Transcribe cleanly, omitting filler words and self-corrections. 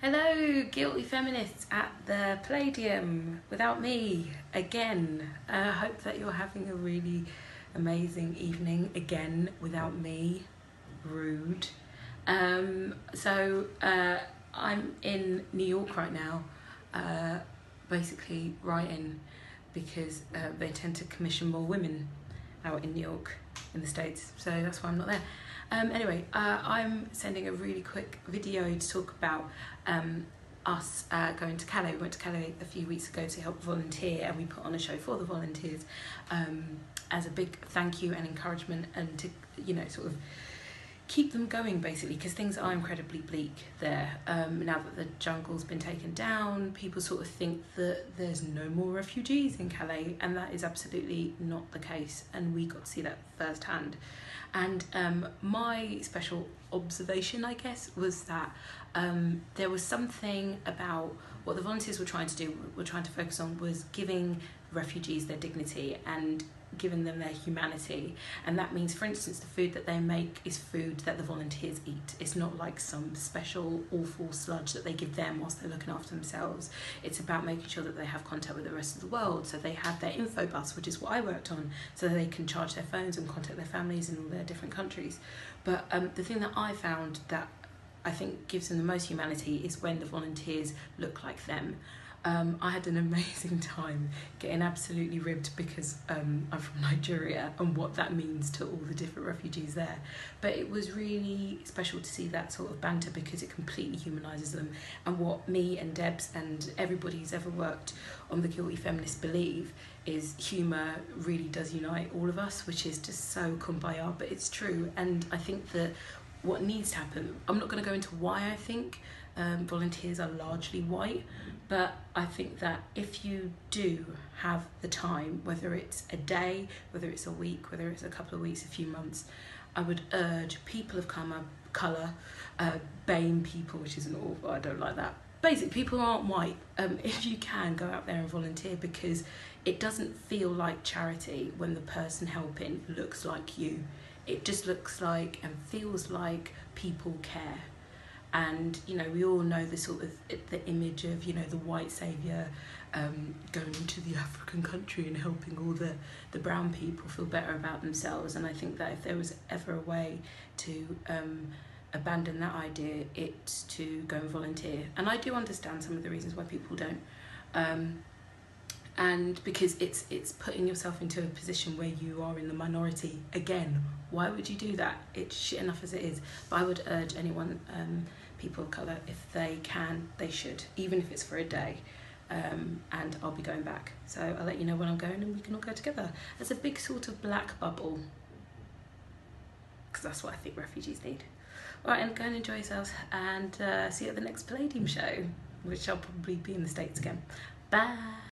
Hello, Guilty Feminists at the Palladium without me again. I hope that you're having a really amazing evening again without me. Rude. I'm in New York right now, basically writing because they tend to commission more women out in New York in the States, so that's why I'm not there. Anyway, I'm sending a really quick video to talk about us going to Calais. We went to Calais a few weeks ago to help volunteer, and we put on a show for the volunteers as a big thank you and encouragement, and to sort of keep them going basically, because things are incredibly bleak there. Now that the jungle's been taken down, people sort of think that there's no more refugees in Calais, and that is absolutely not the case, and we got to see that firsthand. And my special observation, I guess, was that there was something about what the volunteers were trying to do, were trying to focus on, was giving refugees their dignity and giving them their humanity. And that means, for instance, the food that they make is food that the volunteers eat. It's not like some special awful sludge that they give them whilst they're looking after themselves. It's about making sure that they have contact with the rest of the world, so they have their info bus, which is what I worked on, so they can charge their phones and contact their families in all their different countries. But the thing that I found that I think gives them the most humanity is when the volunteers look like them. I had an amazing time getting absolutely ribbed because I'm from Nigeria and what that means to all the different refugees there. But it was really special to see that sort of banter, because it completely humanises them. And what me and Debs and everybody who's ever worked on the Guilty Feminist believe is humour really does unite all of us, which is just so kumbaya, but it's true. And I think that what needs to happen, I'm not going to go into why I think volunteers are largely white, but I think that if you do have the time, whether it's a day, whether it's a week, whether it's a couple of weeks, a few months, I would urge people of colour, BAME people, which isn't awful, I don't like that, basically people who aren't white, if you can, go out there and volunteer, because it doesn't feel like charity when the person helping looks like you. It just looks like and feels like people care. And we all know the sort of the image of the white saviour going into the African country and helping all the brown people feel better about themselves. And I think that if there was ever a way to abandon that idea, it's to go and volunteer. And I do understand some of the reasons why people don't, and because it's putting yourself into a position where you are in the minority again. Why would you do that? It's shit enough as it is. But I would urge anyone, people of colour, if they can, they should, even if it's for a day. And I'll be going back, so I'll let you know when I'm going, and we can all go together as a big sort of black bubble, because that's what I think refugees need. All right, and go and enjoy yourselves, and see you at the next Palladium show, which I'll probably be in the States again. Bye.